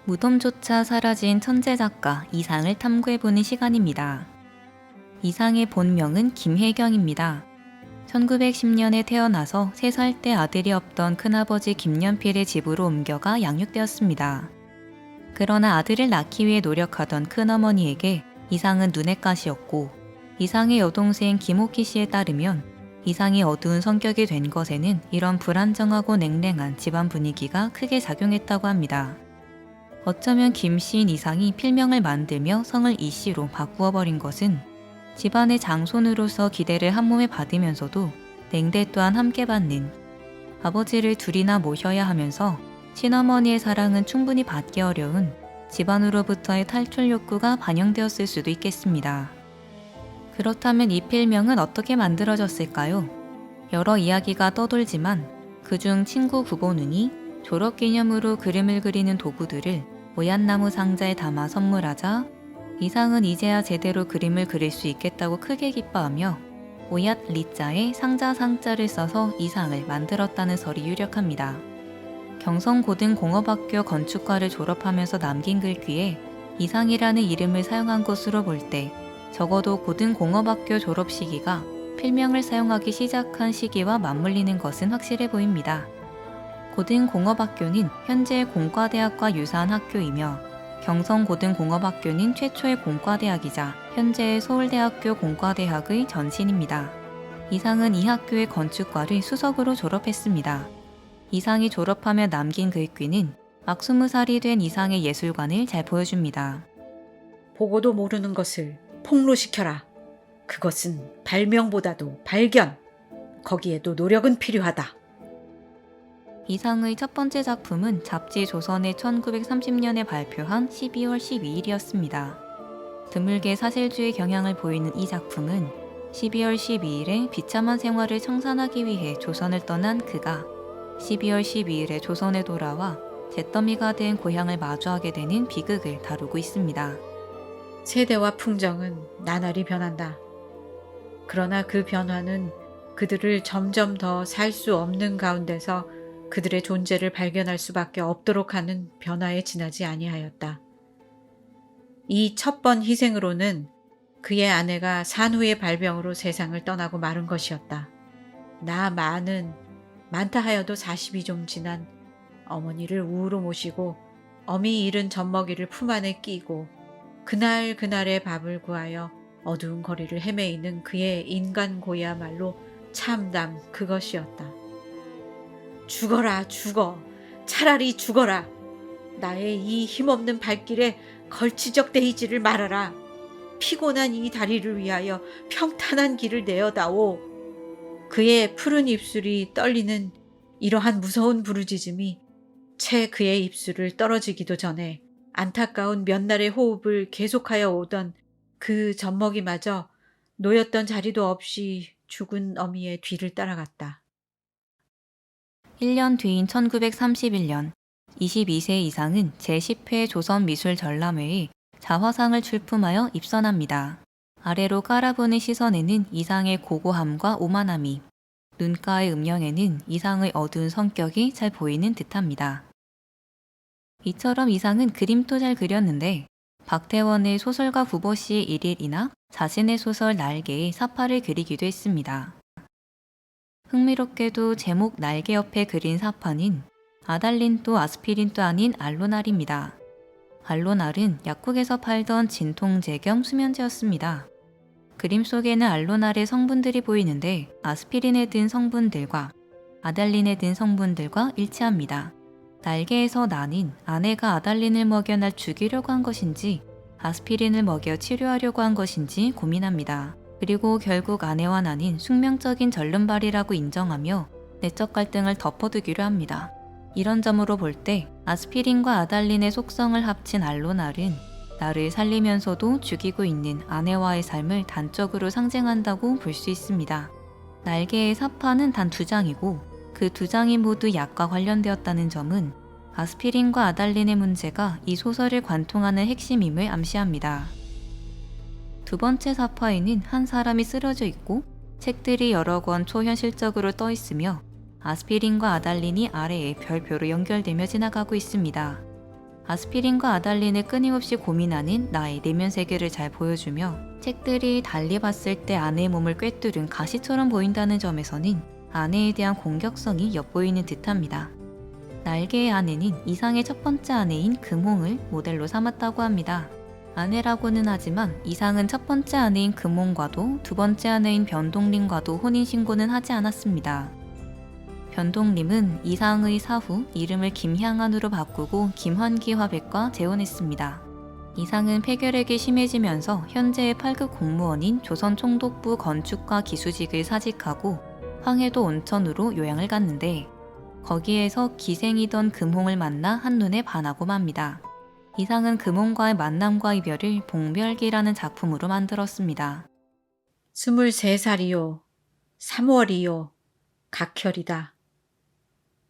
무덤조차 사라진 천재 작가 이상을 탐구해보는 시간입니다. 이상의 본명은 김혜경입니다. 1910년에 태어나서 3살 때 아들이 없던 큰아버지 김연필의 집으로 옮겨가 양육되었습니다. 그러나 아들을 낳기 위해 노력하던 큰어머니에게 이상은 눈엣 가시였고, 이상의 여동생 김옥희 씨에 따르면 이상이 어두운 성격이 된 것에는 이런 불안정하고 냉랭한 집안 분위기가 크게 작용했다고 합니다. 어쩌면 김 씨인 이상이 필명을 만들며 성을 이 씨로 바꾸어 버린 것은 집안의 장손으로서 기대를 한몸에 받으면서도 냉대 또한 함께 받는, 아버지를 둘이나 모셔야 하면서 친어머니의 사랑은 충분히 받기 어려운 집안으로부터의 탈출 욕구가 반영되었을 수도 있겠습니다. 그렇다면 이 필명은 어떻게 만들어졌을까요? 여러 이야기가 떠돌지만 그중 친구 구보는이 졸업기념으로 그림을 그리는 도구들을 오얏나무 상자에 담아 선물하자 이상은 이제야 제대로 그림을 그릴 수 있겠다고 크게 기뻐하며 오얏 리자에 상자 상자를 써서 이상을 만들었다는 설이 유력합니다. 경성고등공업학교 건축과를 졸업하면서 남긴 글귀에 이상이라는 이름을 사용한 것으로 볼 때 적어도 고등공업학교 졸업 시기가 필명을 사용하기 시작한 시기와 맞물리는 것은 확실해 보입니다. 고등공업학교는 현재의 공과대학과 유사한 학교이며 경성고등공업학교는 최초의 공과대학이자 현재의 서울대학교 공과대학의 전신입니다. 이상은 이 학교의 건축과를 수석으로 졸업했습니다. 이상이 졸업하며 남긴 글귀는 막 20살이 된 이상의 예술관을 잘 보여줍니다. 보고도 모르는 것을 폭로시켜라. 그것은 발명보다도 발견. 거기에도 노력은 필요하다. 이상의 첫 번째 작품은 잡지 조선의 1930년에 발표한 12월 12일이었습니다. 드물게 사실주의 경향을 보이는 이 작품은 12월 12일에 비참한 생활을 청산하기 위해 조선을 떠난 그가 12월 12일에 조선에 돌아와 잿더미가 된 고향을 마주하게 되는 비극을 다루고 있습니다. 세대와 풍정은 나날이 변한다. 그러나 그 변화는 그들을 점점 더 살 수 없는 가운데서 그들의 존재를 발견할 수밖에 없도록 하는 변화에 지나지 아니하였다. 이 첫 번 희생으로는 그의 아내가 산후의 발병으로 세상을 떠나고 마른 것이었다. 많다 하여도 40이 좀 지난 어머니를 우으로 모시고 어미 잃은 젖먹이를 품 안에 끼고 그날의 밥을 구하여 어두운 거리를 헤매이는 그의 인간고야말로 참담 그것이었다. 죽어라, 죽어. 차라리 죽어라. 나의 이 힘없는 발길에 걸치적대이지를 말아라. 피곤한 이 다리를 위하여 평탄한 길을 내어다오. 그의 푸른 입술이 떨리는 이러한 무서운 부르짖음이 채 그의 입술을 떨어지기도 전에 안타까운 몇 날의 호흡을 계속하여 오던 그 젖먹이마저 놓였던 자리도 없이 죽은 어미의 뒤를 따라갔다. 1년 뒤인 1931년 22세 이상은 제10회 조선미술전람회에 자화상을 출품하여 입선합니다. 아래로 깔아보는 시선에는 이상의 고고함과 오만함이, 눈가의 음영에는 이상의 어두운 성격이 잘 보이는 듯합니다. 이처럼 이상은 그림도 잘 그렸는데 박태원의 소설가 구보씨의 일일이나 자신의 소설 날개에 사파를 그리기도 했습니다. 흥미롭게도 제목 날개 옆에 그린 사파는 아달린도 아스피린도 아닌 알로날입니다. 알로날은 약국에서 팔던 진통제 겸 수면제였습니다. 그림 속에는 알로날의 성분들이 보이는데 아스피린에 든 성분들과 아달린에 든 성분들과 일치합니다. 날개에서 나는 아내가 아달린을 먹여 날 죽이려고 한 것인지 아스피린을 먹여 치료하려고 한 것인지 고민합니다. 그리고 결국 아내와 나는 숙명적인 절름발이라고 인정하며 내적 갈등을 덮어두기로 합니다. 이런 점으로 볼 때 아스피린과 아달린의 속성을 합친 알로날은 나를 살리면서도 죽이고 있는 아내와의 삶을 단적으로 상징한다고 볼 수 있습니다. 날개의 사파는 단 2장이고 그 2장이 모두 약과 관련되었다는 점은 아스피린과 아달린의 문제가 이 소설을 관통하는 핵심임을 암시합니다. 두 번째 사파에는 한 사람이 쓰러져 있고 책들이 여러 권 초현실적으로 떠 있으며 아스피린과 아달린이 아래에 별표로 연결되며 지나가고 있습니다. 아스피린과 아달린을 끊임없이 고민하는 나의 내면 세계를 잘 보여주며 책들이 달리 봤을 때 아내의 몸을 꿰뚫은 가시처럼 보인다는 점에서는 아내에 대한 공격성이 엿보이는 듯합니다. 날개의 아내는 이상의 첫 번째 아내인 금홍을 모델로 삼았다고 합니다. 아내라고는 하지만 이상은 첫 번째 아내인 금홍과도 두 번째 아내인 변동림과도 혼인신고는 하지 않았습니다. 변동림은 이상의 사후 이름을 김향안으로 바꾸고 김환기 화백과 재혼했습니다. 이상은 폐결핵이 심해지면서 현재의 8급 공무원인 조선총독부 건축과 기수직을 사직하고 황해도 온천으로 요양을 갔는데 거기에서 기생이던 금홍을 만나 한눈에 반하고 맙니다. 이상은 금홍과의 만남과 이별을 봉별기라는 작품으로 만들었습니다. 23살이요. 3월이요. 각혈이다.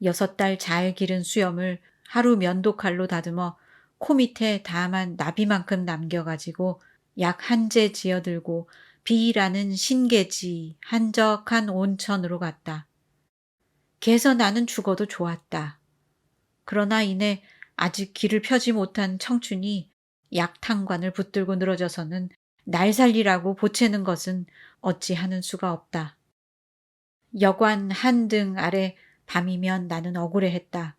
6달 잘 기른 수염을 하루 면도칼로 다듬어 코 밑에 다만 나비만큼 남겨가지고 약 한 제 지어들고 비라는 신계지 한적한 온천으로 갔다. 개서 나는 죽어도 좋았다. 그러나 이내 아직 길을 펴지 못한 청춘이 약탕관을 붙들고 늘어져서는 날 살리라고 보채는 것은 어찌하는 수가 없다. 여관 한등 아래 밤이면 나는 억울해했다.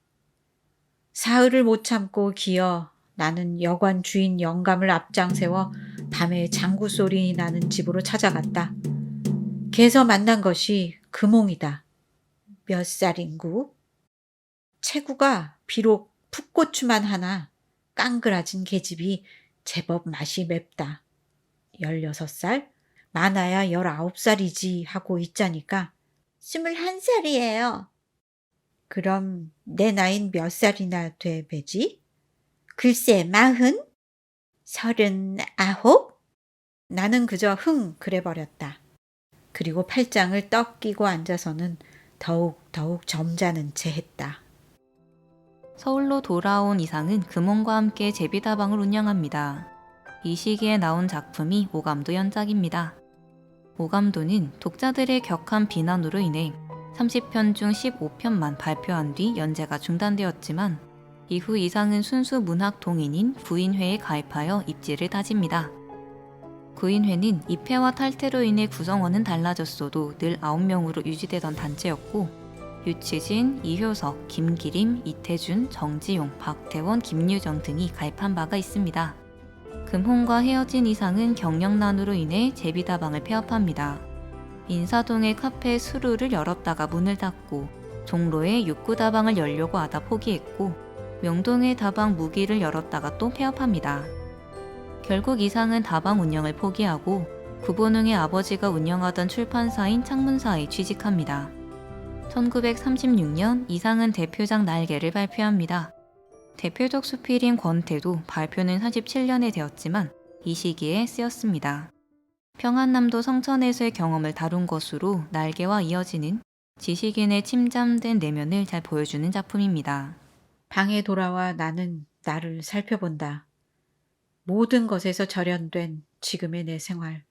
사흘을 못 참고 기어 나는 여관 주인 영감을 앞장세워 밤에 장구 소리 나는 집으로 찾아갔다. 개서 만난 것이 금홍이다. 몇 살인구? 체구가 비록 풋고추만 하나 깡그라진 계집이 제법 맛이 맵다. 16살? 많아야 19살이지 하고 있자니까 21살이에요. 그럼 내 나이는 몇 살이나 돼 배지? 글쎄 40? 39? 나는 그저 흥 그래버렸다. 그리고 팔짱을 떡 끼고 앉아서는 더욱 점잖은 채 했다. 서울로 돌아온 이상은 금홍과 함께 제비다방을 운영합니다. 이 시기에 나온 작품이 오감도 연작입니다. 오감도는 독자들의 격한 비난으로 인해 30편 중 15편만 발표한 뒤 연재가 중단되었지만 이후 이상은 순수 문학 동인인 구인회에 가입하여 입지를 다집니다. 구인회는 입회와 탈퇴로 인해 구성원은 달라졌어도 늘 9명으로 유지되던 단체였고 유치진, 이효석, 김기림, 이태준, 정지용, 박태원, 김유정 등이 가입한 바가 있습니다. 금홍과 헤어진 이상은 경력난으로 인해 제비다방을 폐업합니다. 인사동의 카페 수루를 열었다가 문을 닫고 종로에 육구다방을 열려고 하다 포기했고 명동의 다방 무기를 열었다가 또 폐업합니다. 결국 이상은 다방 운영을 포기하고 구본웅의 아버지가 운영하던 출판사인 창문사에 취직합니다. 1936년 이상은 대표작 날개를 발표합니다. 대표적 수필인 권태도 발표는 37년에 되었지만 이 시기에 쓰였습니다. 평안남도 성천에서의 경험을 다룬 것으로 날개와 이어지는 지식인의 침잠된 내면을 잘 보여주는 작품입니다. 방에 돌아와 나는 나를 살펴본다. 모든 것에서 절연된 지금의 내 생활.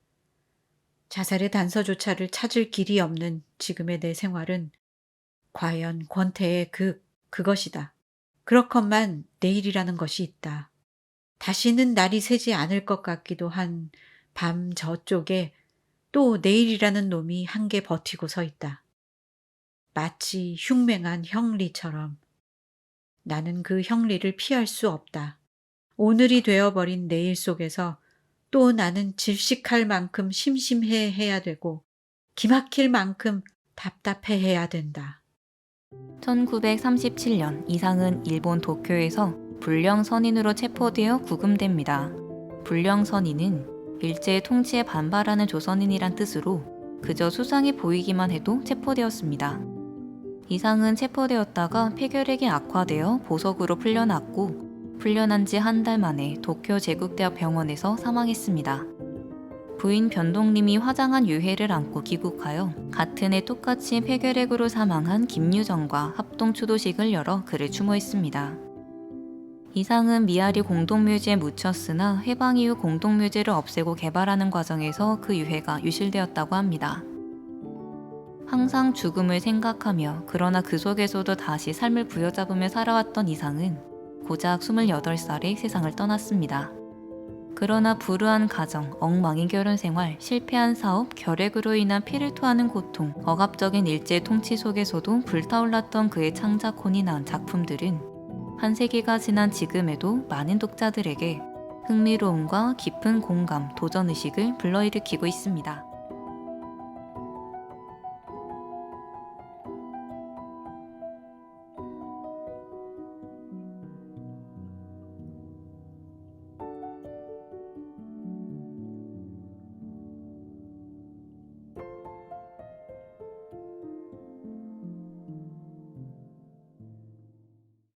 자살의 단서조차를 찾을 길이 없는 지금의 내 생활은 과연 권태의 그것이다. 그렇건만 내일이라는 것이 있다. 다시는 날이 새지 않을 것 같기도 한 밤 저쪽에 또 내일이라는 놈이 한개 버티고 서 있다. 마치 흉맹한 형리처럼. 나는 그 형리를 피할 수 없다. 오늘이 되어버린 내일 속에서 또 나는 질식할 만큼 심심해해야 되고 기막힐 만큼 답답해해야 된다. 1937년 이상은 일본 도쿄에서 불령선인으로 체포되어 구금됩니다. 불령선인은 일제의 통치에 반발하는 조선인이란 뜻으로 그저 수상해 보이기만 해도 체포되었습니다. 이상은 체포되었다가 폐결핵이 악화되어 보석으로 풀려났고 풀려난 지 한 달 만에 도쿄 제국대학 병원에서 사망했습니다. 부인 변동림이 화장한 유해를 안고 귀국하여 같은 해 똑같이 폐결핵으로 사망한 김유정과 합동추도식을 열어 그를 추모했습니다. 이상은 미아리 공동묘지에 묻혔으나 해방 이후 공동묘지를 없애고 개발하는 과정에서 그 유해가 유실되었다고 합니다. 항상 죽음을 생각하며 그러나 그 속에서도 다시 삶을 부여잡으며 살아왔던 이상은 고작 28살에 세상을 떠났습니다. 그러나 불우한 가정, 엉망인 결혼 생활, 실패한 사업, 결핵으로 인한 피를 토하는 고통, 억압적인 일제 통치 속에서도 불타올랐던 그의 창작혼이 낳은 작품들은 한 세기가 지난 지금에도 많은 독자들에게 흥미로움과 깊은 공감, 도전의식을 불러일으키고 있습니다.